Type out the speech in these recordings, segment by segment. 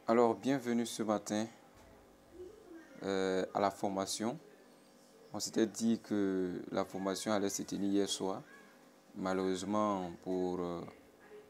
Alors, bienvenue ce matin à la formation. On s'était dit que la formation allait se tenir hier soir. Malheureusement, pour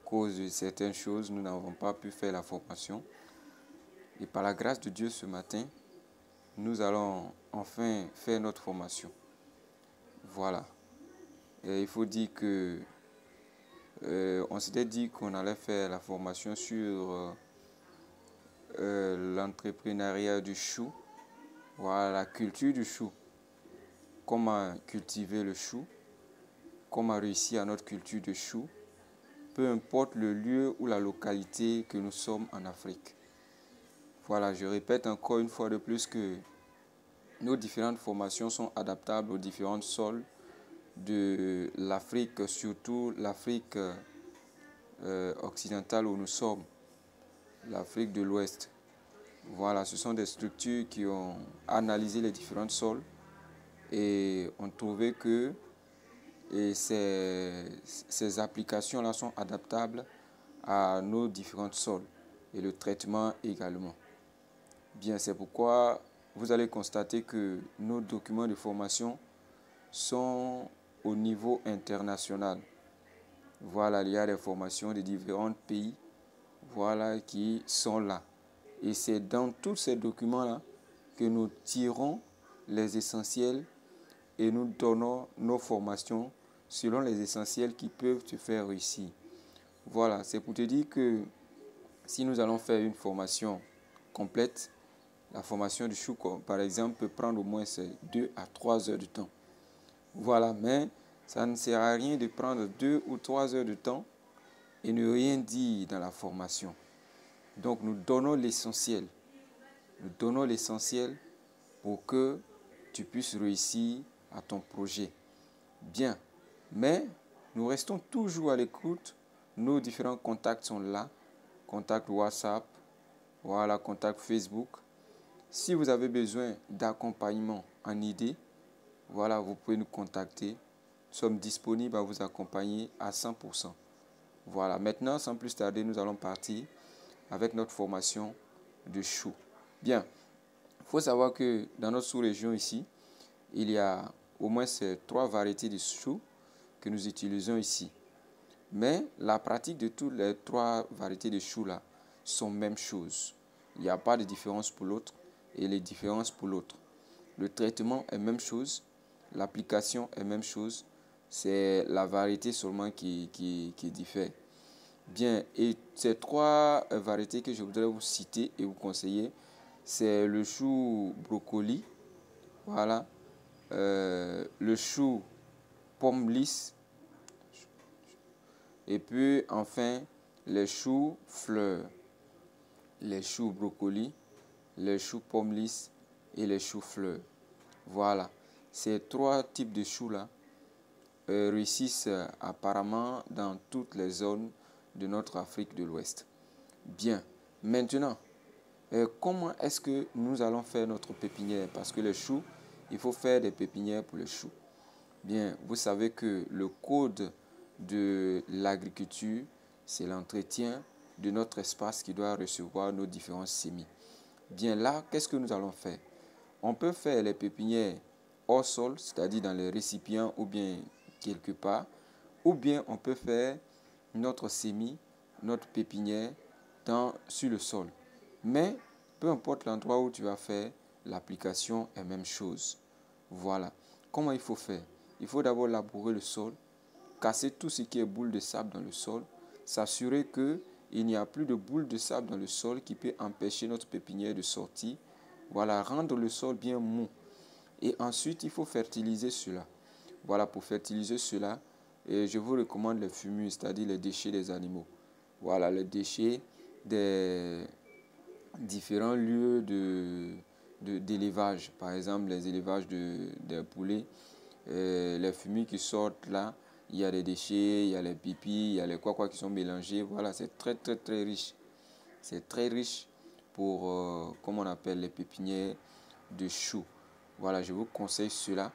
cause de certaines choses, nous n'avons pas pu faire la formation. Et par la grâce de Dieu, ce matin, nous allons enfin faire notre formation. Voilà. Et il faut dire que on s'était dit qu'on allait faire la formation sur l'entrepreneuriat du chou. Voilà, la culture du chou. Comment cultiver le chou, comment réussir à notre culture de chou, peu importe le lieu ou la localité que nous sommes en Afrique. Voilà, je répète encore une fois de plus que nos différentes formations sont adaptables aux différents sols de l'Afrique, surtout l'Afrique occidentale où nous sommes, l'Afrique de l'Ouest. Voilà, ce sont des structures qui ont analysé les différents sols et ont trouvé que ces applications-là sont adaptables à nos différents sols et le traitement également. Bien, c'est pourquoi vous allez constater que nos documents de formation sont au niveau international. Voilà, il y a des formations de différents pays, voilà, qui sont là. Et c'est dans tous ces documents-là que nous tirons les essentiels et nous donnons nos formations selon les essentiels qui peuvent te faire réussir. Voilà, c'est pour te dire que si nous allons faire une formation complète, la formation du chou, par exemple, peut prendre au moins 2 à 3 heures de temps. Voilà, mais ça ne sert à rien de prendre 2 ou 3 heures de temps et ne rien dire dans la formation. Donc, nous donnons l'essentiel. Nous donnons l'essentiel pour que tu puisses réussir à ton projet. Bien, mais nous restons toujours à l'écoute. Nos différents contacts sont là. Contact WhatsApp, voilà, contact Facebook. Si vous avez besoin d'accompagnement en idée, voilà, vous pouvez nous contacter. Nous sommes disponibles à vous accompagner à 100%. Voilà, maintenant, sans plus tarder, nous allons partir avec notre formation de chou. Bien, il faut savoir que dans notre sous-région ici, il y a au moins 3 variétés de choux que nous utilisons ici. Mais la pratique de toutes les 3 variétés de choux là sont même chose. Il n'y a pas de différence pour l'autre et les différences pour l'autre. Le traitement est même chose, l'application est même chose, c'est la variété seulement qui diffère. Bien, et ces 3 variétés que je voudrais vous citer et vous conseiller, c'est le chou brocoli, voilà, le chou pomme lisse et puis enfin les choux fleurs, les choux brocoli, les choux pomme lisse et les choux fleurs. Voilà, ces 3 types de choux là réussissent apparemment dans toutes les zones de notre Afrique de l'Ouest. Bien, maintenant, comment est-ce que nous allons faire notre pépinière? Parce que les choux, il faut faire des pépinières pour les choux. Bien, vous savez que le code de l'agriculture, c'est l'entretien de notre espace qui doit recevoir nos différents semis. Bien là, qu'est-ce que nous allons faire? On peut faire les pépinières hors sol, c'est-à-dire dans les récipients ou bien quelque part, ou bien on peut faire notre semis, notre pépinière sur le sol. Mais peu importe l'endroit où tu vas faire, l'application est la même chose. Voilà. Comment il faut faire? Il faut d'abord labourer le sol, casser tout ce qui est boule de sable dans le sol, s'assurer qu'il n'y a plus de boule de sable dans le sol qui peut empêcher notre pépinière de sortir. Voilà, rendre le sol bien mou. Et ensuite, il faut fertiliser cela. Voilà, pour fertiliser cela, et je vous recommande les fumus, c'est-à-dire les déchets des animaux. Voilà, les déchets des différents lieux d'élevage. Par exemple, les élevages des poulets, les fumiers qui sortent là, il y a des déchets, il y a les pipis, il y a les quoi qui sont mélangés. Voilà, c'est très très très riche. C'est très riche pour, comme on appelle, les pépinières de choux. Voilà, je vous conseille cela.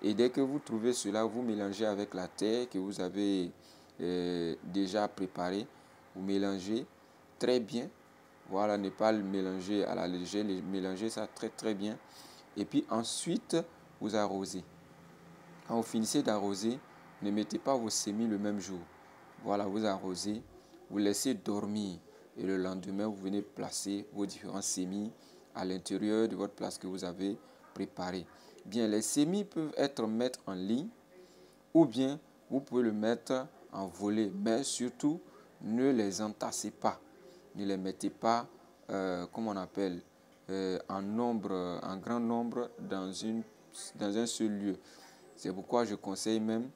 Et dès que vous trouvez cela, vous mélangez avec la terre que vous avez déjà préparée. Vous mélangez très bien. Voilà, ne pas le mélanger à la légère, mélanger ça très bien. Et puis ensuite, vous arrosez. Quand vous finissez d'arroser, ne mettez pas vos semis le même jour. Voilà, vous arrosez, vous laissez dormir. Et le lendemain, vous venez placer vos différents semis à l'intérieur de votre place que vous avez préparée. Bien, les semis peuvent être mettre en ligne ou bien vous pouvez le mettre en volée. Mais surtout, ne les entassez pas. Ne les mettez pas, comment on appelle, en grand nombre dans un seul lieu. C'est pourquoi je conseille même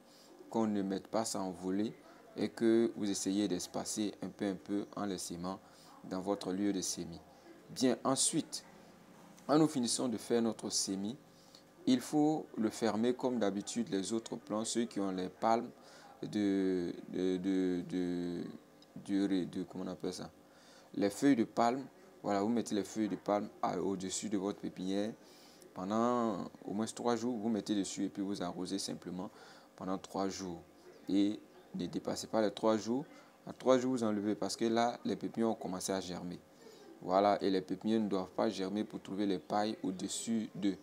qu'on ne mette pas ça en volée et que vous essayez d'espacer un peu en les sémant dans votre lieu de semis. Bien, ensuite, quand nous finissons de faire notre semis, il faut le fermer comme d'habitude les autres plants, ceux qui ont les palmes comment on appelle ça? Les feuilles de palme. Voilà, vous mettez les feuilles de palme au-dessus de votre pépinière. Pendant au moins 3 jours, vous mettez dessus et puis vous arrosez simplement pendant 3 jours. Et ne dépassez pas les 3 jours. À 3 jours, vous enlevez parce que là, les pépinières ont commencé à germer. Voilà, et les pépinières ne doivent pas germer pour trouver les pailles au-dessus d'eux.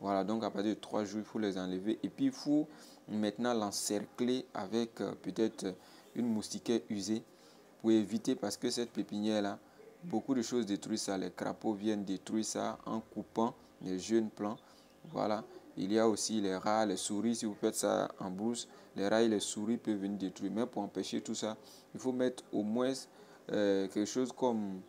Voilà, donc à partir de 3 jours, il faut les enlever. Et puis, il faut maintenant l'encercler avec peut-être une moustiquaire usée pour éviter, parce que cette pépinière-là, beaucoup de choses détruisent ça. Les crapauds viennent détruire ça en coupant les jeunes plants. Voilà, il y a aussi les rats, les souris. Si vous faites ça en brousse, les rats et les souris peuvent venir détruire. Mais pour empêcher tout ça, il faut mettre au moins quelque chose comme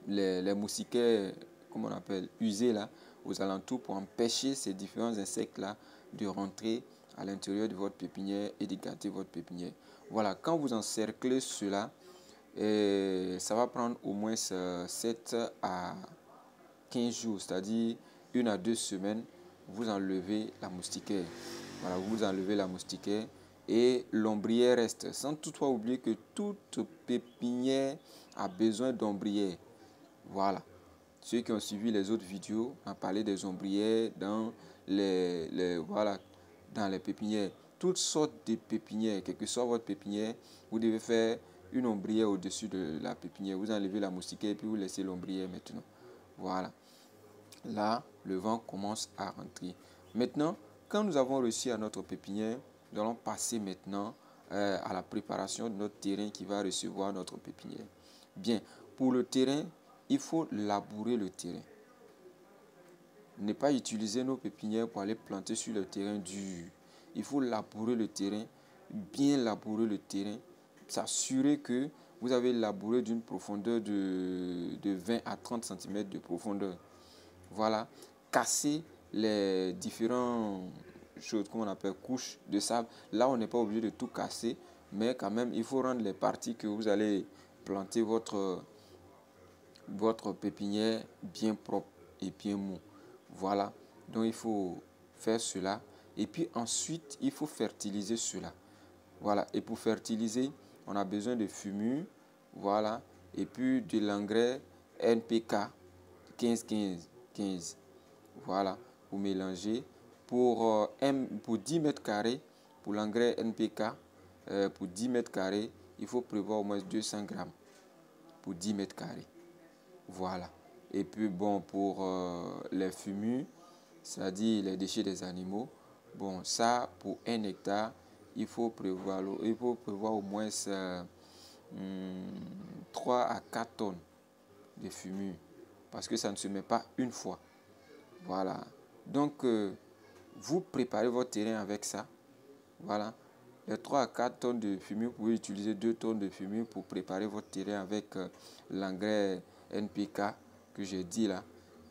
les moustiquaires, comme on appelle, usés là, aux alentours pour empêcher ces différents insectes-là de rentrer à l'intérieur de votre pépinière et de gâter votre pépinière. Voilà, quand vous encerclez cela, ça va prendre au moins 7 à 15 jours, c'est-à-dire 1 à 2 semaines, vous enlevez la moustiquaire. Voilà, vous enlevez la moustiquaire et l'ombrière reste. Sans toutefois oublier que toute pépinière a besoin d'ombrière. Voilà. Ceux qui ont suivi les autres vidéos ont parlé des ombrières dans dans les pépinières. Toutes sortes de pépinières, quelle que soit votre pépinière, vous devez faire une ombrière au-dessus de la pépinière. Vous enlevez la moustiquaire et puis vous laissez l'ombrière maintenant. Voilà. Là, le vent commence à rentrer. Maintenant, quand nous avons réussi à notre pépinière, nous allons passer maintenant à la préparation de notre terrain qui va recevoir notre pépinière. Bien, pour le terrain, il faut labourer le terrain. Ne pas utiliser nos pépinières pour aller planter sur le terrain dur. Il faut labourer le terrain, bien labourer le terrain, s'assurer que vous avez labouré d'une profondeur de 20 à 30 cm de profondeur. Voilà, casser les différentes choses qu'on appelle couches de sable. Là, on n'est pas obligé de tout casser, mais quand même, il faut rendre les parties que vous allez planter votre pépinière bien propre et bien mou. Voilà, donc il faut faire cela. Et puis ensuite, il faut fertiliser cela. Voilà, et pour fertiliser, on a besoin de fumure, voilà, et puis de l'engrais NPK 15-15-15. Voilà, vous mélangez pour 10 mètres carrés, pour l'engrais NPK, pour 10 mètres carrés, il faut prévoir au moins 200 grammes pour 10 mètres carrés. Voilà. Et puis bon, pour les fumures, c'est-à-dire les déchets des animaux, bon, ça, pour 1 hectare, il faut prévoir au moins 3 à 4 tonnes de fumure. Parce que ça ne se met pas une fois. Voilà. Donc, vous préparez votre terrain avec ça. Voilà. Les 3 à 4 tonnes de fumure, vous pouvez utiliser 2 tonnes de fumure pour préparer votre terrain avec l'engrais NPK que j'ai dit là.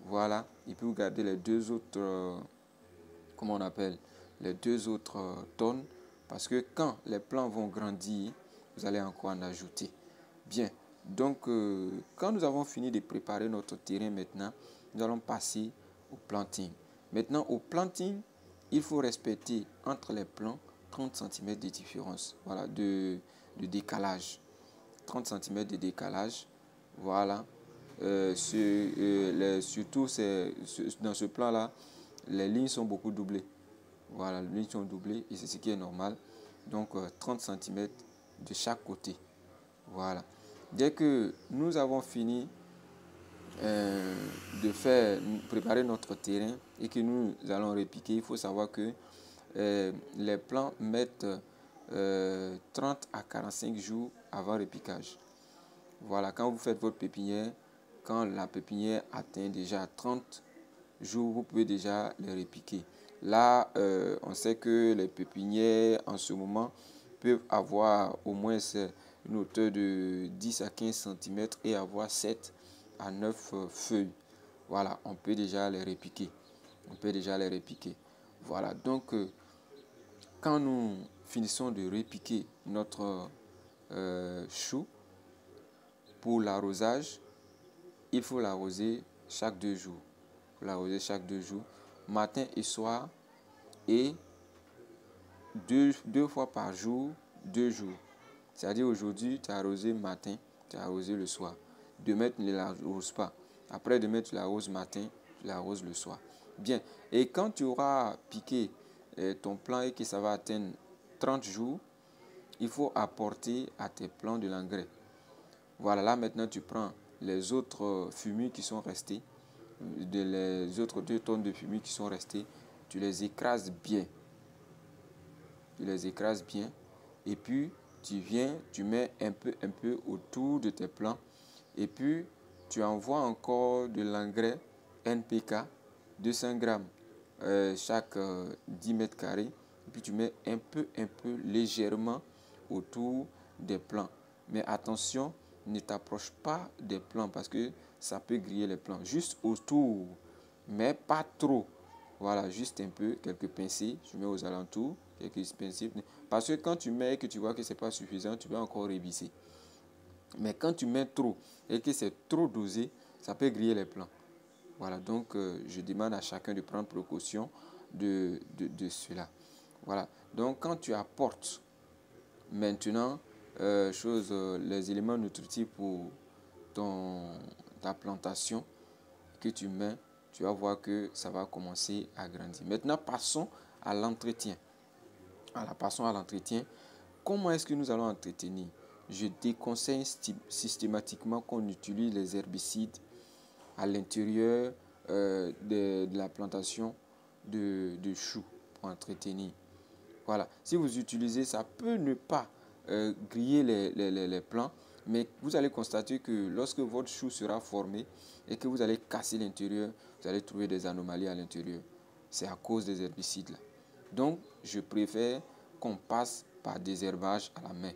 Voilà. Et puis vous gardez les deux autres, comment on appelle, les deux autres tonnes. Parce que quand les plants vont grandir, vous allez encore en ajouter. Bien. Donc, quand nous avons fini de préparer notre terrain maintenant, nous allons passer au planting. Maintenant, au planting, il faut respecter entre les plants 30 cm de différence, voilà, de décalage. 30 cm de décalage, voilà. Surtout, dans ce plan-là, les lignes sont beaucoup doublées. Voilà, les lignes sont doublées et c'est ce qui est normal. Donc, 30 cm de chaque côté. Voilà. Dès que nous avons fini euh, préparer notre terrain et que nous allons repiquer, il faut savoir que les plants mettent 30 à 45 jours avant repiquage. Voilà, quand vous faites votre pépinière, quand la pépinière atteint déjà 30 jours, vous pouvez déjà les repiquer. Là, on sait que les pépinières en ce moment peuvent avoir au moins une hauteur de 10 à 15 cm et avoir 7 à 9 feuilles. Voilà, on peut déjà les repiquer. On peut déjà les repiquer. Voilà, donc quand nous finissons de repiquer notre chou, pour l'arrosage, il faut l'arroser chaque 2 jours. Il faut l'arroser chaque 2 jours, matin et soir, et deux fois par jour, 2 jours. C'est-à-dire aujourd'hui, tu as arrosé le matin, tu as arrosé le soir. Demain, tu ne l'arroses pas. Après demain, tu l'arroses matin, tu l'arroses le soir. Bien. Et quand tu auras piqué ton plant et que ça va atteindre 30 jours, il faut apporter à tes plants de l'engrais. Voilà, là maintenant tu prends les autres fumiers qui sont restés, les autres 2 tonnes de fumier qui sont restés, tu les écrases bien. Tu les écrases bien et puis tu viens, tu mets un peu autour de tes plants et puis tu envoies encore de l'engrais NPK 200 grammes chaque 10 mètres carrés et puis tu mets un peu légèrement autour des plants. Mais attention, ne t'approche pas des plants parce que ça peut griller les plants. Juste autour, mais pas trop. Voilà, juste un peu, quelques pincées, tu mets aux alentours, quelques pincées. Parce que quand tu mets et que tu vois que ce n'est pas suffisant, tu vas encore réviser. Mais quand tu mets trop et que c'est trop dosé, ça peut griller les plants. Voilà, donc je demande à chacun de prendre précaution de cela. Voilà, donc quand tu apportes maintenant les éléments nutritifs pour ta plantation que tu mets, tu vas voir que ça va commencer à grandir. Maintenant, passons à l'entretien. Passons à l'entretien. Comment est-ce que nous allons entretenir? Je déconseille systématiquement qu'on utilise les herbicides à l'intérieur de la plantation de choux pour entretenir. Voilà. Si vous utilisez, ça peut ne pas griller les plants, mais vous allez constater que lorsque votre chou sera formé et que vous allez casser l'intérieur, vous allez trouver des anomalies à l'intérieur. C'est à cause des herbicides là. Donc, je préfère qu'on passe par désherbage à la main.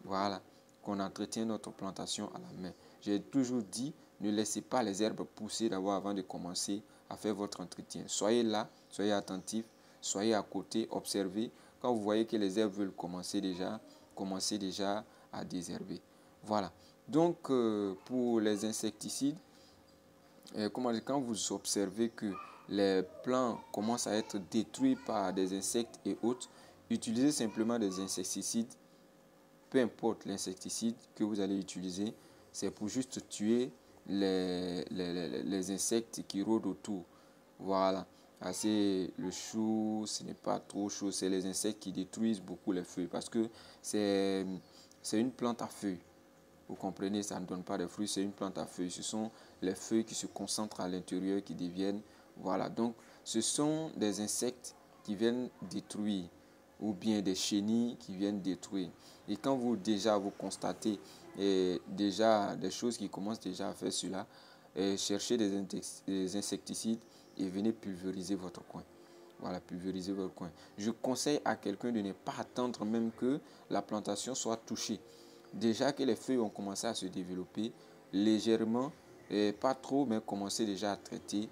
Voilà, qu'on entretient notre plantation à la main. J'ai toujours dit, ne laissez pas les herbes pousser d'abord avant de commencer à faire votre entretien. Soyez là, soyez attentifs, soyez à côté, observez. Quand vous voyez que les herbes veulent commencez déjà à désherber. Voilà. Donc, pour les insecticides, quand vous observez que les plants commencent à être détruits par des insectes et autres, utilisez simplement des insecticides. Peu importe l'insecticide que vous allez utiliser, c'est pour juste tuer les insectes qui rôdent autour. Voilà. Le chou, ce n'est pas trop chaud, c'est les insectes qui détruisent beaucoup les feuilles parce que c'est une plante à feuilles. Vous comprenez, ça ne donne pas de fruits, c'est une plante à feuilles. Ce sont les feuilles qui se concentrent à l'intérieur, qui deviennent... Voilà, donc ce sont des insectes qui viennent détruire ou bien des chenilles qui viennent détruire. Et quand vous constatez déjà des choses qui commencent déjà à faire cela, cherchez des insecticides et venez pulvériser votre coin. Voilà, pulvériser votre coin. Je conseille à quelqu'un de ne pas attendre même que la plantation soit touchée. Déjà que les feuilles ont commencé à se développer légèrement, pas trop, mais commencer déjà à traiter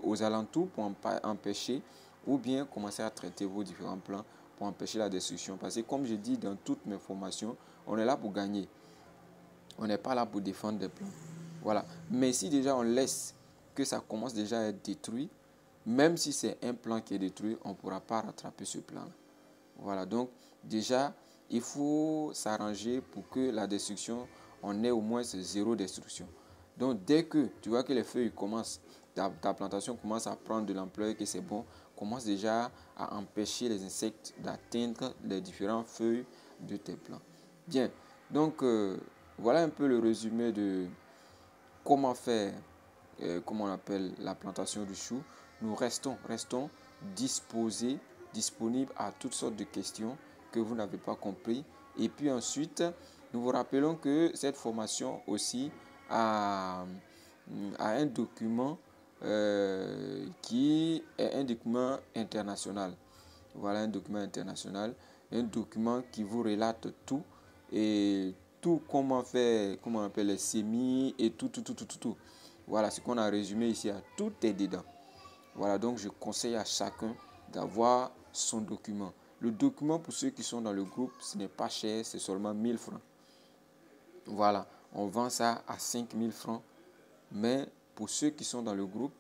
aux alentours pour empêcher, ou bien commencer à traiter vos différents plants pour empêcher la destruction. Parce que comme je dis dans toutes mes formations, on est là pour gagner. On n'est pas là pour défendre des plants. Voilà. Mais si déjà on laisse que ça commence déjà à être détruit, même si c'est un plant qui est détruit, on ne pourra pas rattraper ce plant. Voilà. Donc déjà, il faut s'arranger pour que la destruction, on ait au moins zéro destruction. Donc dès que tu vois que les feuilles commencent, ta plantation commence à prendre de l'ampleur et que c'est bon, commence déjà à empêcher les insectes d'atteindre les différentes feuilles de tes plants. Bien, donc voilà un peu le résumé comment faire, comment on appelle la plantation du chou, nous restons disponibles à toutes sortes de questions que vous n'avez pas compris. Et puis ensuite, nous vous rappelons que cette formation aussi a un document qui est un document international. Voilà un document international, un document qui vous relate tout et tout comment faire, comment on appelle les semis et tout. Voilà ce qu'on a résumé ici, tout est dedans. Voilà, donc je conseille à chacun d'avoir son document. Le document pour ceux qui sont dans le groupe, ce n'est pas cher, c'est seulement 1000 francs. Voilà, on vend ça à 5000 francs. Mais pour ceux qui sont dans le groupe,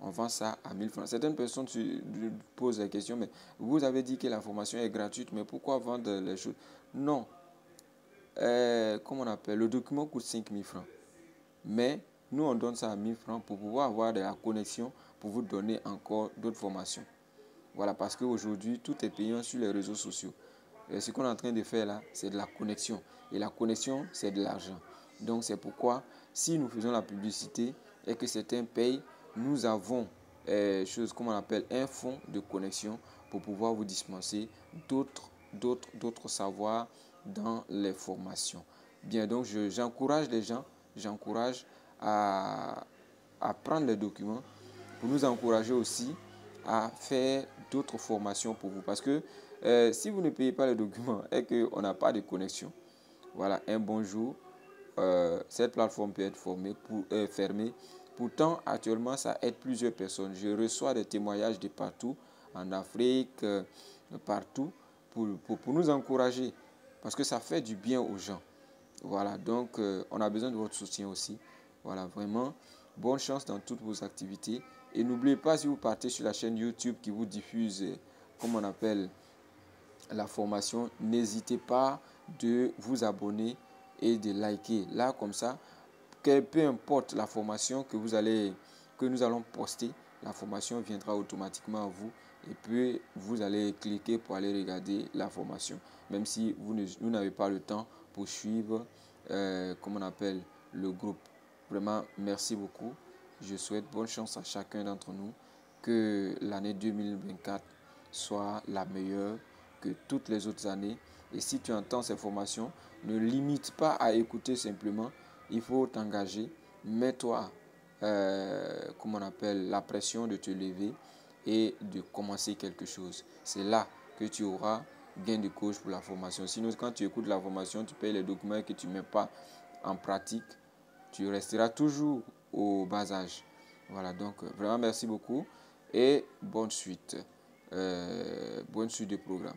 on vend ça à 1000 francs. Certaines personnes se posent la question, mais vous avez dit que la formation est gratuite, mais pourquoi vendre les choses? Non. Comment on appelle? Le document coûte 5000 francs. Mais nous, on donne ça à 1000 francs pour pouvoir avoir de la connexion, pour vous donner encore d'autres formations. Voilà, parce qu'aujourd'hui, tout est payant sur les réseaux sociaux. Et ce qu'on est en train de faire là, c'est de la connexion. Et la connexion, c'est de l'argent. Donc, c'est pourquoi, si nous faisons la publicité et que certains payent, nous avons chose comme on appelle un fonds de connexion pour pouvoir vous dispenser d'autres savoirs dans les formations. Bien, donc j'encourage les gens, à prendre les documents pour nous encourager aussi à faire d'autres formations pour vous. Parce que si vous ne payez pas les documents et qu'on n'a pas de connexion, voilà, un bon jour, cette plateforme peut être fermée. Pourtant, actuellement, ça aide plusieurs personnes. Je reçois des témoignages de partout, en Afrique, partout, pour nous encourager. Parce que ça fait du bien aux gens. Voilà, donc on a besoin de votre soutien aussi. Voilà, vraiment, bonne chance dans toutes vos activités. Et n'oubliez pas, si vous partez sur la chaîne YouTube qui vous diffuse, comme on appelle, la formation, n'hésitez pas de vous abonner et de liker. Là, comme ça, peu importe la formation que nous allons poster, la formation viendra automatiquement à vous. Et puis, vous allez cliquer pour aller regarder la formation. Même si vous n'avez pas le temps pour suivre, comme on appelle, le groupe. Vraiment, merci beaucoup. Je souhaite bonne chance à chacun d'entre nous. Que l'année 2024 soit la meilleure que toutes les autres années. Et si tu entends ces formations, ne limite pas à écouter simplement. Il faut t'engager. Mets-toi, comme on appelle, la pression de te lever et de commencer quelque chose. C'est là que tu auras gain de cause pour la formation. Sinon, quand tu écoutes la formation, tu payes les documents et que tu ne mets pas en pratique, tu resteras toujours au bas âge. Voilà, donc vraiment merci beaucoup et bonne suite du programme.